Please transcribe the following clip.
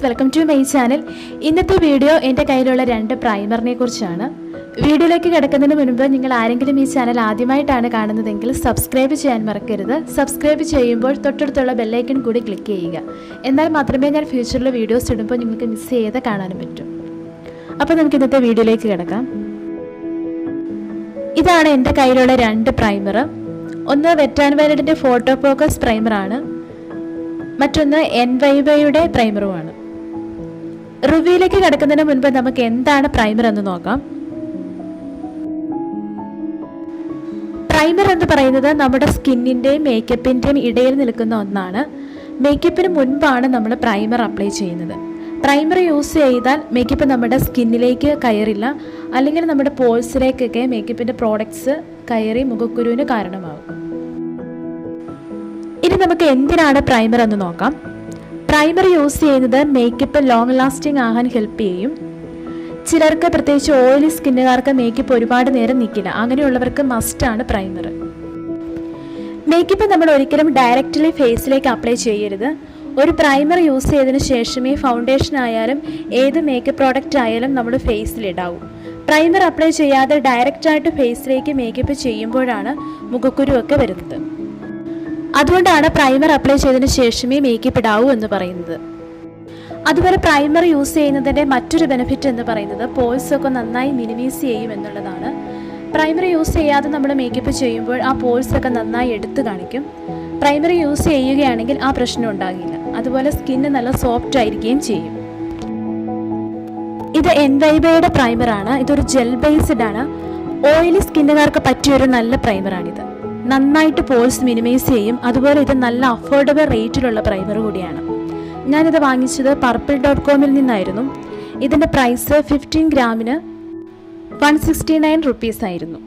Welcome to my channel. ഇന്നത്തെ video എൻ്റെ കയ്യിലുള്ള 2 പ്രൈമറിനെ കുറിച്ചാണ്. വീഡിയോയിലേക്ക് കിടക്കുന്നതിന് മുൻപ് നിങ്ങൾ ആരെങ്കിലും ഈ ചാനൽ ആദ്യമായിട്ടാണ് കാണുന്നതെങ്കിൽ സബ്സ്ക്രൈബ് ചെയ്യാൻ മറക്കരുത്. സബ്സ്ക്രൈബ് ചെയ്യുമ്പോൾ തൊട്ടടുത്തുള്ള ബെല്ലൈക്കൺ കൂടി ക്ലിക്ക് ചെയ്യുക. എന്നാൽ മാത്രമേ ഞാൻ ഫ്യൂച്ചറിൽ വീഡിയോസ് ഇടുമ്പോൾ നിങ്ങൾക്ക് മിസ് ചെയ്യാതെ കാണാനും പറ്റും. അപ്പോൾ നമുക്ക് ഇന്നത്തെ വീഡിയോയിലേക്ക് കിടക്കാം. ഇതാണ് എൻ്റെ കയ്യിലുള്ള 2 പ്രൈമർ. ഒന്ന് വെറ്റ് ആൻഡ് വൈൽഡിൻ്റെ ഫോട്ടോ ഫോക്കസ് പ്രൈമറാണ്, മറ്റൊന്ന് NYYയുടെ പ്രൈമറുമാണ്. റിവ്യൂയിലേക്ക് കിടക്കുന്നതിന് മുൻപ് നമുക്ക് എന്താണ് പ്രൈമർ എന്ന് നോക്കാം. പ്രൈമർ എന്ന് പറയുന്നത് നമ്മുടെ സ്കിന്നിൻ്റെയും മേക്കപ്പിൻ്റെയും ഇടയിൽ നിൽക്കുന്ന ഒന്നാണ്. മേക്കപ്പിന് മുൻപാണ് നമ്മൾ പ്രൈമർ അപ്ലൈ ചെയ്യുന്നത്. പ്രൈമർ യൂസ് ചെയ്താൽ മേക്കപ്പ് നമ്മുടെ സ്കിന്നിലേക്ക് കയറില്ല, അല്ലെങ്കിൽ നമ്മുടെ പോൾസിലേക്കൊക്കെ മേക്കപ്പിൻ്റെ പ്രോഡക്ട്സ് കയറി മുഖക്കുരുവിന് കാരണമാകും. ഇനി നമുക്ക് എന്തിനാണ് പ്രൈമർ എന്ന് നോക്കാം. പ്രൈമർ യൂസ് ചെയ്യുന്നത് മേക്കപ്പ് ലോങ് ലാസ്റ്റിംഗ് ആകാൻ ഹെൽപ്പ് ചെയ്യും. ചിലർക്ക്, പ്രത്യേകിച്ച് ഓയിലി സ്കിന്നുകാർക്ക് മേക്കപ്പ് ഒരുപാട് നേരം നിൽക്കില്ല. അങ്ങനെയുള്ളവർക്ക് മസ്റ്റാണ് പ്രൈമർ. മേക്കപ്പ് നമ്മൾ ഒരിക്കലും ഡയറക്റ്റ്ലി ഫേസിലേക്ക് അപ്ലൈ ചെയ്യരുത്. ഒരു പ്രൈമർ യൂസ് ചെയ്തതിന് ശേഷമേ ഫൗണ്ടേഷൻ ആയാലും ഏത് മേക്കപ്പ് പ്രോഡക്റ്റ് ആയാലും നമ്മൾ ഫേസിലിടാവൂ. പ്രൈമർ അപ്ലൈ ചെയ്യാതെ ഡയറക്റ്റായിട്ട് ഫേസിലേക്ക് മേക്കപ്പ് ചെയ്യുമ്പോഴാണ് മുഖക്കുരുവൊക്കെ വരുന്നത്. അതുകൊണ്ടാണ് പ്രൈമർ അപ്ലൈ ചെയ്തതിന് ശേഷമേ മേക്കപ്പ് ഇടാവൂ എന്ന് പറയുന്നത്. അതുപോലെ പ്രൈമർ യൂസ് ചെയ്യുന്നതിൻ്റെ മറ്റൊരു ബെനിഫിറ്റ് എന്ന് പറയുന്നത് പോൾസൊക്കെ നന്നായി മിനിമൈസ് ചെയ്യും എന്നുള്ളതാണ്. പ്രൈമർ യൂസ് ചെയ്യാതെ നമ്മൾ മേക്കപ്പ് ചെയ്യുമ്പോൾ ആ പോൾസൊക്കെ നന്നായി എടുത്തു കാണിക്കും. പ്രൈമർ യൂസ് ചെയ്യുകയാണെങ്കിൽ ആ പ്രശ്നം ഉണ്ടാകില്ല. അതുപോലെ സ്കിന്ന് നല്ല സോഫ്റ്റ് ആയിരിക്കുകയും ചെയ്യും. ഇത് NYYയുടെ പ്രൈമറാണ്. ഇതൊരു ജെൽ ബേസ്ഡ് ആണ്. ഓയിലി സ്കിന്നുകാർക്ക് പറ്റിയൊരു നല്ല പ്രൈമറാണിത്. നന്നായിട്ട് പോൾസ് മിനിമൈസ് ചെയ്യും. അതുപോലെ ഇത് നല്ല അഫോർഡബിൾ റേറ്റിലുള്ള പ്രൈമർ കൂടിയാണ്. ഞാനിത് വാങ്ങിച്ചത് purple.com നിന്നായിരുന്നു. ഇതിൻ്റെ പ്രൈസ് 15 ഗ്രാമിന് 169 റുപ്പീസ് ആയിരുന്നു.